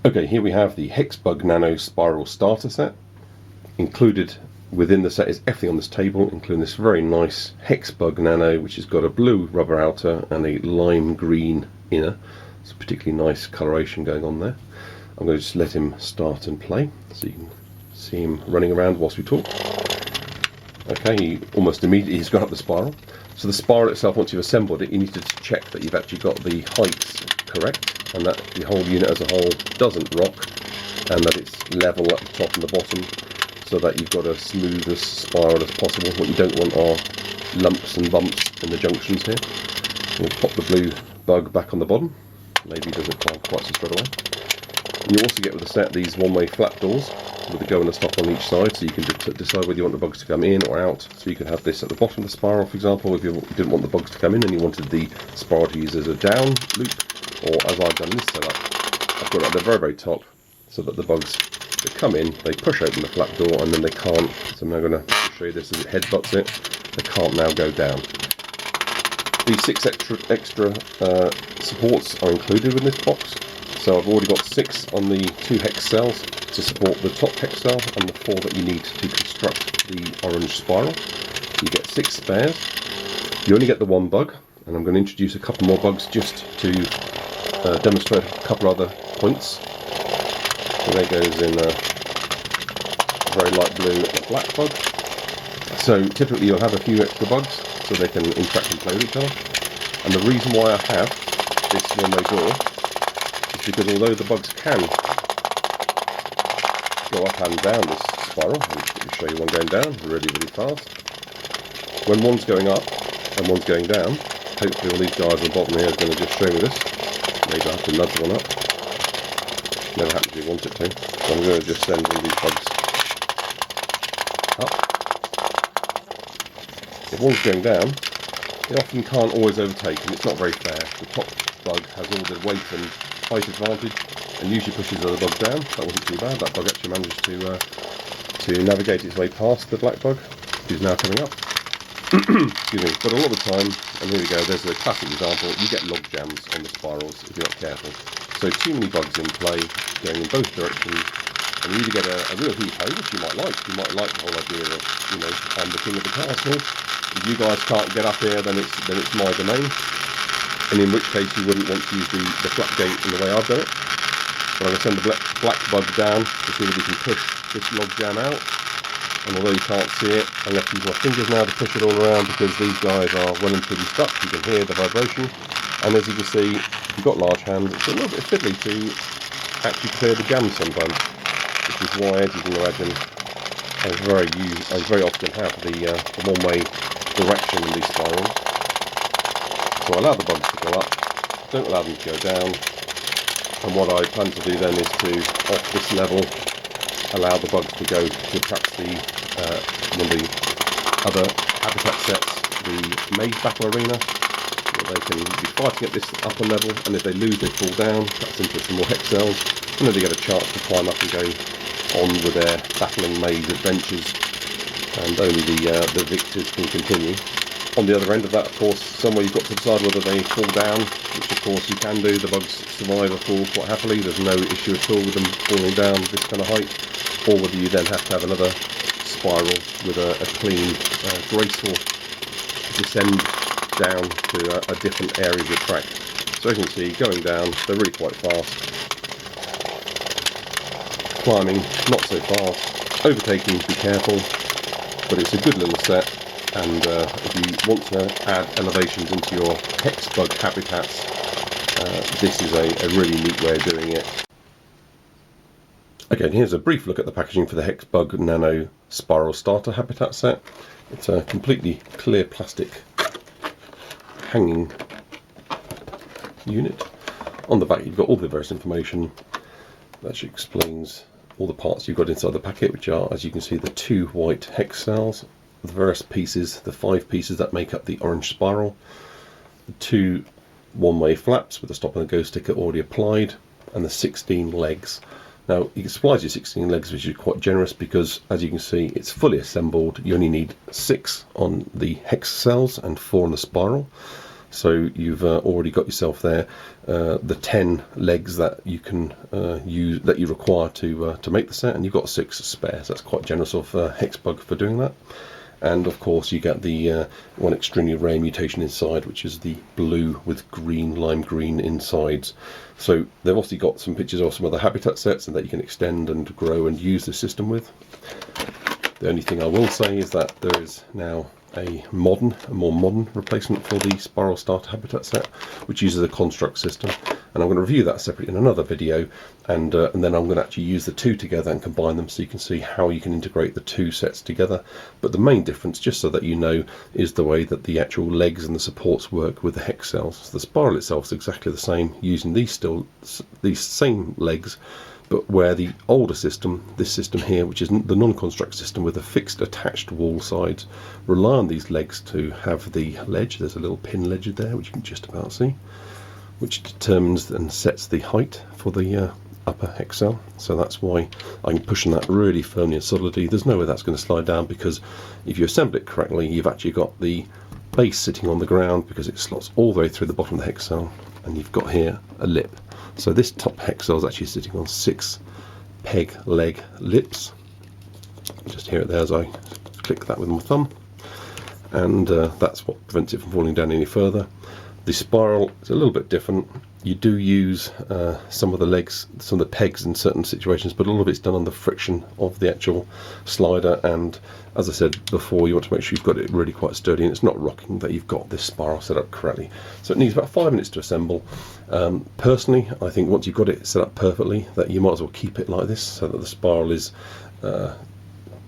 Okay, here we have the HEXBUG Nano spiral starter set. Included within the set is everything on this table, including this very nice HEXBUG Nano, which has got a blue rubber outer and a lime green inner. It's a particularly nice coloration going on there. I'm going to just let him start and play, so you can see him running around whilst we talk. Okay, he almost immediately he's got up the spiral. So the spiral itself, once you've assembled it, you need to check that you've actually got the heights correct, and that the whole unit as a whole doesn't rock, and that it's level at the top and the bottom, so that you've got a smoothest spiral as possible. What you don't want are lumps and bumps in the junctions here. We'll pop the blue bug back on the bottom. Maybe he doesn't climb quite so straight away. And you also get with the set these one-way flap doors with a go and a stop on each side, so you can decide whether you want the bugs to come in or out. So you can have this at the bottom of the spiral, for example, if you didn't want the bugs to come in and you wanted the spiral to use as a down loop, or as I've done in this setup, I've got it at the very, very top so that the bugs that come in, they push open the flap door and then they can't, so I'm now going to show you this as it headbutts it, they can't now go down. These 6 extra supports are included in this box. So I've already got 6 on the 2 hex cells to support the top hex cell and the 4 that you need to construct the orange spiral. You get 6 spares. You only get the 1 bug, and I'm going to introduce a couple more bugs just to demonstrate a couple other points. So there goes in a very light blue and a black bug. So typically you'll have a few extra bugs so they can interact and play with each other. And the reason why I have this one-way door is because although the bugs can go up and down this spiral, I'll show you one going down really, really fast. When one's going up and one's going down, hopefully all these guys on the bottom here are going to just show me this. Maybe I have to nudge one up. Never happens if you want it to. So I'm going to just send all these bugs up. If one's going down, it often can't always overtake, and it's not very fair. The top bug has all the weight and height advantage and usually pushes the other bug down. That wasn't too bad. That bug actually managed to navigate its way past the black bug, who's now coming up. Excuse me. But a lot of the time, and here we go, there's a classic example, you get log jams on the spirals if you're not careful. So too many bugs in play, going in both directions, and you either get a real heave-ho, which you might like. You might like the whole idea of, you know, I'm the king of the castle. If you guys can't get up here, then it's my domain. And in which case you wouldn't want to use the flap gate in the way I've done it. But I'm going to send the black bug down to see if we can push this log jam out. And although you can't see it, I'm going to use my fingers now to push it all around, because these guys are well and truly stuck. You can hear the vibration. And as you can see, if you've got large hands, it's a little bit fiddly to actually clear the jam sometimes. Which is why, as you can imagine, I very often have the one-way direction in these spirals. So I allow the bugs to go up, don't allow them to go down, and what I plan to do then is to, off this level, allow the bugs to go to perhaps one of the other habitat sets, the maze battle arena, where they can be fighting at this upper level, and if they lose they fall down. That's into some more hex cells, and then they get a chance to climb up and go on with their battling maze adventures, and only the victors can continue. On the other end of that, of course, somewhere you've got to decide whether they fall down, which of course you can do. The bugs survive a fall quite happily. There's no issue at all with them falling down this kind of height, or whether you then have to have another spiral with a clean, graceful descend down to a different area of the track. So as you can see, going down, they're really quite fast. Climbing, not so fast. Overtaking, be careful. But it's a good little set. And if you want to add elevations into your HEXBUG habitats, this is a really neat way of doing it. Again, here's a brief look at the packaging for the HEXBUG Nano Spiral Starter habitat set. It's a completely clear plastic hanging unit. On the back you've got all the various information that actually explains all the parts you've got inside the packet, which are, as you can see, the 2 white hex cells, the various pieces, the 5 pieces that make up the orange spiral, the 2 one-way flaps with the stop and the go sticker already applied, and the 16 legs. Now it supplies you 16 legs, which is quite generous, because as you can see it's fully assembled. You only need 6 on the hex cells and 4 on the spiral. So you've already got yourself there the 10 legs that you can use, that you require to make the set, and you've got 6 spares. That's quite generous of HEXBUG for doing that. And of course you get the one extremely rare mutation inside, which is the blue with green, lime green insides. So they've also got some pictures of some other habitat sets and that you can extend and grow and use the system with. The only thing I will say is that there is now a more modern replacement for the spiral starter habitat set, which uses a construct system, and I'm going to review that separately in another video, and then I'm going to actually use the two together and combine them so you can see how you can integrate the two sets together. But the main difference, just so that you know, is the way that the actual legs and the supports work with the hex cells. So the spiral itself is exactly the same, using these same legs, but where the older system, this system here, which is the non-construct system with a fixed attached wall sides, rely on these legs to have the ledge. There's a little pin ledge there, which you can just about see, which determines and sets the height for the upper hex cell. So that's why I'm pushing that really firmly and solidly. There's no way that's going to slide down, because if you assemble it correctly, you've actually got the base sitting on the ground, because it slots all the way through the bottom of the hex cell, and you've got here a lip. So this top hex cell is actually sitting on 6 peg leg lips. Just hear it there as I click that with my thumb, and that's what prevents it from falling down any further. The spiral is a little bit different. You do use some of the legs, some of the pegs in certain situations, but all of it's done on the friction of the actual slider. And as I said before, you want to make sure you've got it really quite sturdy and it's not rocking, that you've got this spiral set up correctly. So it needs about 5 minutes to assemble. Personally, I think once you've got it set up perfectly, that you might as well keep it like this, so that the spiral is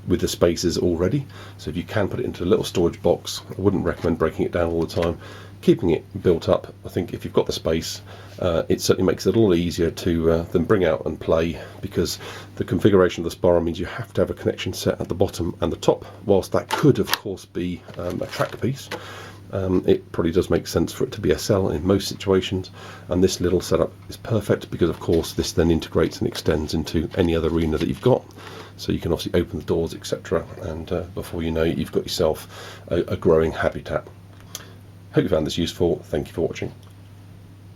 with the spaces already. So if you can put it into a little storage box, I wouldn't recommend breaking it down all the time. Keeping it built up, I think if you've got the space, it certainly makes it a little easier to then bring out and play, because the configuration of the spiral means you have to have a connection set at the bottom and the top. Whilst that could of course be a track piece, it probably does make sense for it to be a cell in most situations, and this little setup is perfect, because of course this then integrates and extends into any other arena that you've got. So you can obviously open the doors, etc., and before you know it, you've got yourself a growing habitat. Hope you found this useful. Thank you for watching.